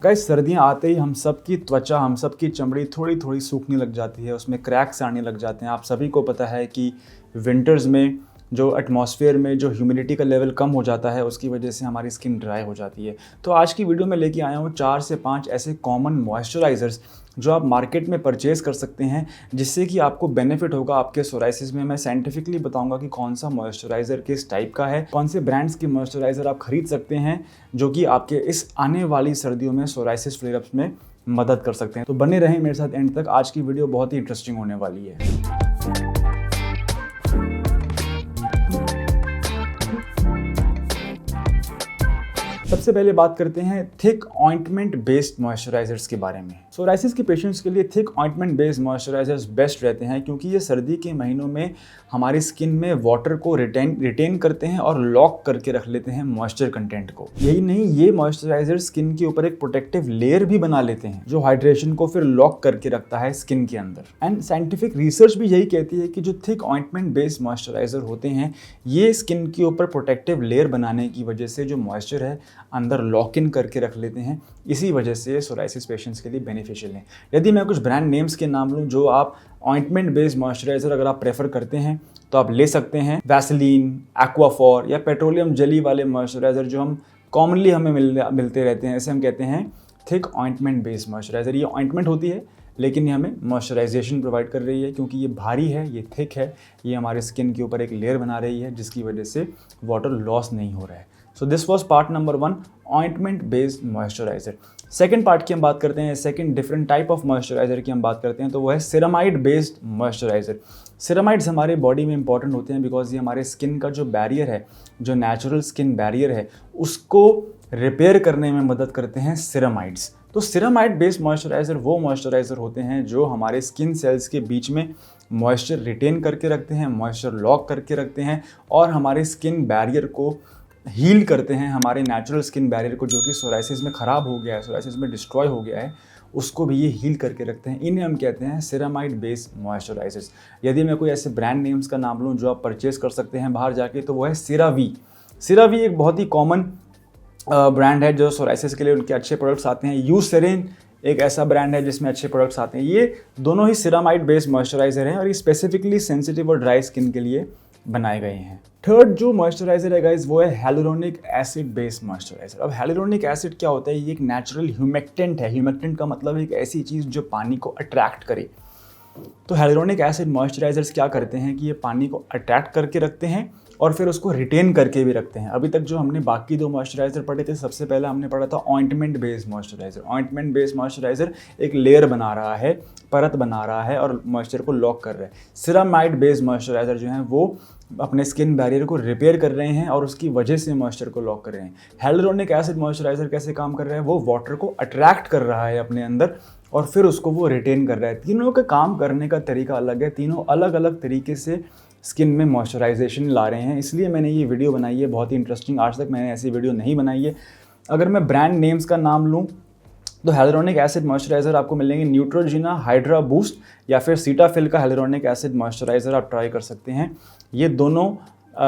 Guys सर्दियाँ आते ही हम सब की त्वचा, हम सब की चमड़ी थोड़ी थोड़ी सूखने लग जाती है, उसमें क्रैक्स आने लग जाते हैं। आप सभी को पता है कि विंटर्स में जो एटमॉस्फेयर में जो ह्यूमिडिटी का लेवल कम हो जाता है, उसकी वजह से हमारी स्किन ड्राई हो जाती है। तो आज की वीडियो में लेके आया हूँ 4 से 5 ऐसे कॉमन मॉइस्चराइज़र्स जो आप मार्केट में परचेज़ कर सकते हैं, जिससे कि आपको बेनिफिट होगा आपके सोराइसिस में। मैं साइंटिफिकली बताऊंगा कि कौन सा मॉइस्चराइज़र किस टाइप का है, कौन से ब्रांड्स के मॉइस्चराइज़र आप खरीद सकते हैं जो कि आपके इस आने वाली सर्दियों में सोराइसिस फ्लेयर अप्स में मदद कर सकते हैं। तो बने रहें मेरे साथ एंड तक, आज की वीडियो बहुत ही इंटरेस्टिंग होने वाली है। सबसे पहले बात करते हैं थिक ऑइंटमेंट बेस्ड मॉइस्चराइजर्स के बारे में। सोराइसिस के पेशेंट्स के लिए thick ointment based moisturisers best रहते हैं, क्योंकि ये सर्दी के महीनों में हमारी स्किन में वाटर को रिटेन करते हैं और लॉक करके रख लेते हैं मॉइस्चर कंटेंट को। यही नहीं, ये मॉइस्चराइजर स्किन के ऊपर एक प्रोटेक्टिव लेयर भी बना लेते हैं जो हाइड्रेशन को फिर लॉक करके रखता है स्किन के अंदर। एंड साइंटिफिक रिसर्च भी यही कहती है कि जो थिक ऑइंटमेंट बेस्ड मॉइस्चराइजर होते हैं, ये स्किन के ऊपर प्रोटेक्टिव लेयर बनाने की वजह से जो मॉइस्चर है अंदर लॉक इन करके रख लेते हैं। इसी वजह से सोराइसिस पेशेंट्स के लिए बेनिफिशियल है। यदि मैं कुछ ब्रांड नेम्स के नाम लूँ जो आप ऑइंटमेंट बेस्ड मॉइस्चराइजर अगर आप प्रेफर करते हैं तो आप ले सकते हैं वैसलीन, एक्वाफॉर या पेट्रोलियम जेली वाले मॉइस्चराइजर जो हम कॉमनली हमें मिलते रहते हैं। इसे हम कहते हैं थिक ऑइंटमेंट बेस्ड मॉइस्चराइजर। ये ऑइंटमेंट होती है लेकिन ये हमें मॉइस्चराइजेशन प्रोवाइड कर रही है, क्योंकि ये भारी है, ये थिक है, ये हमारे स्किन के ऊपर एक लेयर बना रही है जिसकी वजह से वाटर लॉस नहीं हो रहा है। So this was part number 1, ointment based moisturiser. Second part की हम बात करते हैं, second different type of moisturiser की हम बात करते हैं, तो वो है सिरामाइड बेस्ड मॉइस्चराइजर। सिरामाइड्स हमारे बॉडी में इंपॉर्टेंट होते हैं बिकॉज ये हमारे स्किन का जो बैरियर है, जो नेचुरल स्किन बैरियर है, उसको रिपेयर करने में मदद करते हैं सिरामाइड्स। तो सिरामाइड बेस्ड मॉइस्चराइज़र वो मॉइस्चराइज़र होते हैं जो हमारे स्किन सेल्स के बीच में मॉइस्चर रिटेन करके रखते हैं, मॉइस्चर लॉक करके रखते हैं और हमारे स्किन बैरियर को हील करते हैं। हमारे नेचुरल स्किन बैरियर को, जो कि सोराइसिस में ख़राब हो गया है, सोराइसिस में डिस्ट्रॉय हो गया है, उसको भी ये हील करके रखते हैं। इन्हें हम कहते हैं सिरामाइड बेस्ड मॉइस्चराइजर्स। यदि मैं कोई ऐसे ब्रांड नेम्स का नाम लूँ जो आप परचेज कर सकते हैं बाहर जाके, तो वो है सीरावी। सीरावी एक बहुत ही कॉमन ब्रांड है जो सोराइसिस के लिए उनके अच्छे प्रोडक्ट्स आते हैं। यूसेरिन एक ऐसा ब्रांड है जिसमें अच्छे प्रोडक्ट्स आते हैं। ये दोनों ही सिरामाइड बेस्ड मॉइस्चराइज़र हैं और ये स्पेसिफिकली सेंसिटिव और ड्राई स्किन के लिए बनाए गए हैं। थर्ड जो मॉइस्चराइज़र है गाइस, वो है hyaluronic एसिड बेस्ड मॉइस्चराइज़र। अब hyaluronic एसिड क्या होता है? ये एक नेचुरल ह्यूमेक्टेंट है। ह्यूमेक्टेंट का मतलब एक ऐसी चीज़ जो पानी को अट्रैक्ट करे। तो hyaluronic एसिड मॉइस्चराइज़र्स क्या करते हैं कि ये पानी को अट्रैक्ट करके रखते हैं और फिर उसको रिटेन करके भी रखते हैं। अभी तक जो हमने बाकी 2 मॉइस्चराइज़र पढ़े थे, सबसे पहला हमने पढ़ा था ointment based moisturiser. Ointment based moisturiser एक लेयर बना रहा है, परत बना रहा है और मॉइस्चर को लॉक कर रहा है। सिरामाइड बेस्ड मॉइस्चराइज़र जो हैं वो अपने स्किन बैरियर को रिपेयर कर रहे हैं और उसकी वजह से मॉइस्चर को लॉक कर रहे हैं। hyaluronic एसिड मॉइस्चराइज़र कैसे काम कर रहा है? वो वाटर को अट्रैक्ट कर रहा है अपने अंदर और फिर उसको वो रिटेन कर रहा है। तीनों का काम करने का तरीका अलग है, तीनों अलग अलग तरीके से स्किन में मॉइस्चराइजेशन ला रहे हैं, इसलिए मैंने ये वीडियो बनाई है, बहुत ही इंटरेस्टिंग। आज तक मैंने ऐसी वीडियो नहीं बनाई है। अगर मैं ब्रांड नेम्स का नाम लूँ तो hyaluronic एसिड मॉइस्चराइज़र आपको मिलेंगे न्यूट्रोजिना, हाइड्रा बूस्ट या फिर सीटाफिल का hyaluronic एसिड मॉइस्चराइज़र आप ट्राई कर सकते हैं। ये दोनों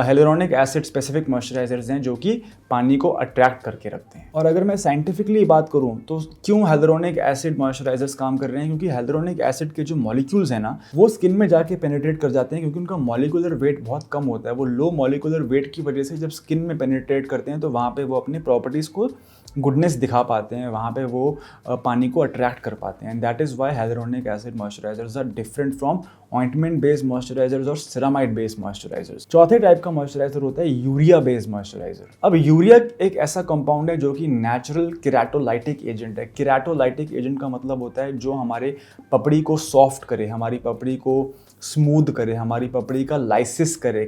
hyaluronic एसिड स्पेसिफिक मॉइस्चराइज़र्स हैं जो कि पानी को अट्रैक्ट करके रखते हैं। और अगर मैं साइंटिफिकली बात करूं तो क्यों hyaluronic एसिड मॉइस्चराइज़र्स काम कर रहे हैं? क्योंकि hyaluronic एसिड के जो मॉलिक्यूल्स हैं ना, वो स्किन में जाके पेनिट्रेट कर जाते हैं, क्योंकि उनका मॉलिकुलर वेट बहुत कम होता है। वो लो मॉलिकुलर वेट की वजह से जब स्किन में पेनिट्रेट करते हैं तो वहाँ पर वो अपनी प्रॉपर्टीज़ को गुडनेस दिखा पाते हैं, वहाँ पे वो पानी को अट्रैक्ट कर पाते हैं। That is why hyaluronic acid moisturisers are different from ointment based moisturisers और सिरामाइड बेस्ड मॉइस्चराइजर्स। चौथे टाइप का मॉइस्चराइजर होता है यूरिया बेस्ड मॉइस्चराइजर। अब यूरिया एक ऐसा कंपाउंड है जो कि नेचुरल केराटोलाइटिक एजेंट है। केराटोलाइटिक एजेंट का मतलब होता है जो हमारे पपड़ी को सॉफ्ट करे, हमारी पपड़ी को स्मूथ करे, हमारी पपड़ी का लाइसिस करे।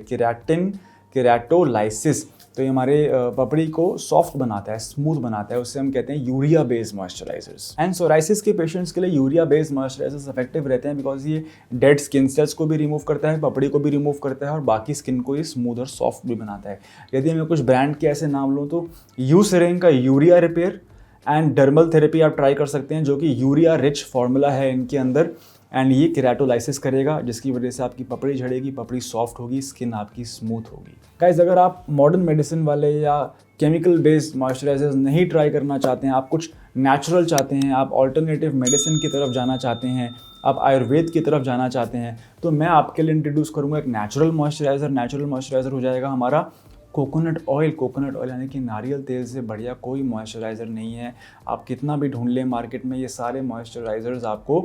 केराटोलाइसिस, तो ये हमारे पपड़ी को सॉफ्ट बनाता है, स्मूथ बनाता है, उससे हम कहते हैं urea based moisturisers. And psoriasis के पेशेंट्स के लिए यूरिया बेस्ड मॉइस्चराइजर्स इफेक्टिव रहते हैं बिकॉज ये डेड स्किन सेल्स को भी रिमूव करता है, पपड़ी को भी रिमूव करता है और बाकी स्किन को ये स्मूथ और सॉफ्ट भी बनाता है। यदि मैं कुछ ब्रांड के ऐसे नाम लूँ तो यूसेरिन का urea repair and dermal therapy आप ट्राई कर सकते हैं, जो कि यूरिया रिच फार्मूला है इनके अंदर। एंड ये केराटोलाइसिस करेगा, जिसकी वजह से आपकी पपड़ी झड़ेगी, पपड़ी सॉफ्ट होगी, स्किन आपकी स्मूथ होगी। गाइस, अगर आप मॉडर्न मेडिसिन वाले या केमिकल बेस्ड मॉइस्चराइजर्स नहीं ट्राई करना चाहते हैं, आप कुछ नेचुरल चाहते हैं, आप ऑल्टरनेटिव मेडिसिन की तरफ जाना चाहते हैं, आप आयुर्वेद की तरफ जाना चाहते हैं, तो मैं आपके लिए इंट्रोड्यूस करूंगा एक नेचुरल मॉइस्चराइज़र। नेचुरल मॉइस्चराइज़र हो जाएगा हमारा कोकोनट ऑयल। कोकोनट ऑयल यानी कि नारियल तेल से बढ़िया कोई मॉइस्चराइज़र नहीं है। आप कितना भी ढूंढ लें मार्केट में, ये सारे मॉइस्चराइज़र्स आपको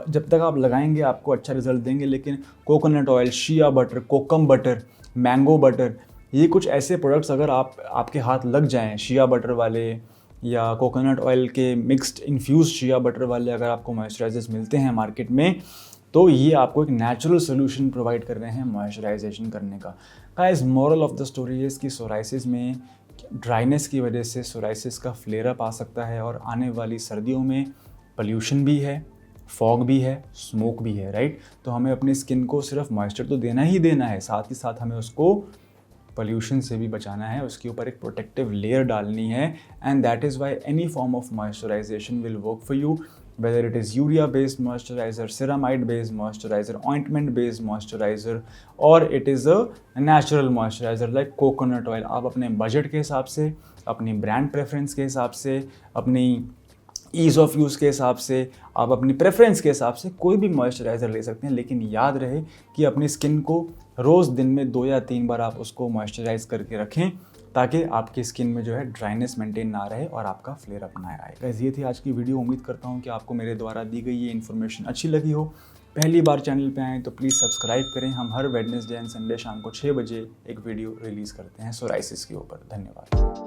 जब तक आप लगाएंगे आपको अच्छा रिजल्ट देंगे, लेकिन कोकोनट ऑयल, शिया बटर, कोकम बटर, मैंगो बटर, ये कुछ ऐसे प्रोडक्ट्स अगर आपके हाथ लग जाएं, शिया बटर वाले या कोकोनट ऑयल के मिक्स्ड इन्फ्यूज शिया बटर वाले अगर आपको मॉइस्चराइजर्स मिलते हैं मार्केट में, तो ये आपको एक नेचुरल सोल्यूशन प्रोवाइड कर रहे हैं मॉइस्चराइजेशन करने का। Guys, moral of the story is कि सोराइसिस में ड्राइनेस की वजह से सोराइसिस का फ्लेयर अप आ सकता है, और आने वाली सर्दियों में पोल्यूशन भी है, फॉग भी है, स्मोक भी है, राइट। तो हमें अपनी स्किन को सिर्फ मॉइस्चर तो देना ही देना है, साथ ही साथ हमें उसको पोल्यूशन से भी बचाना है, उसके ऊपर एक प्रोटेक्टिव लेयर डालनी है। And that is Y any form of moisturisation will work for you, whether it is urea based moisturizer, ceramide based moisturizer, ointment based moisturizer, or it is a natural moisturizer like coconut oil। आप अपने budget के हिसाब से, अपनी brand preference के हिसाब से, अपनी ईज़ ऑफ यूज़ के हिसाब से, आप अपनी प्रेफरेंस के हिसाब से कोई भी मॉइस्चराइज़र ले सकते हैं, लेकिन याद रहे कि अपनी स्किन को रोज़ दिन में 2 या 3 बार आप उसको मॉइस्चराइज़ करके रखें, ताकि आपकी स्किन में जो है ड्राइनेस मेंटेन ना रहे और आपका फ्लेयर अप ना आए। गाइस, ये थी आज की वीडियो। उम्मीद करता हूँ कि आपको मेरे द्वारा दी गई ये इन्फॉर्मेशन अच्छी लगी हो। पहली बार चैनल पे आएँ तो प्लीज़ सब्सक्राइब करें। हम हर वेडनेसडे एंड संडे शाम को 6 बजे एक वीडियो रिलीज़ करते हैं सोराइसिस के ऊपर। धन्यवाद।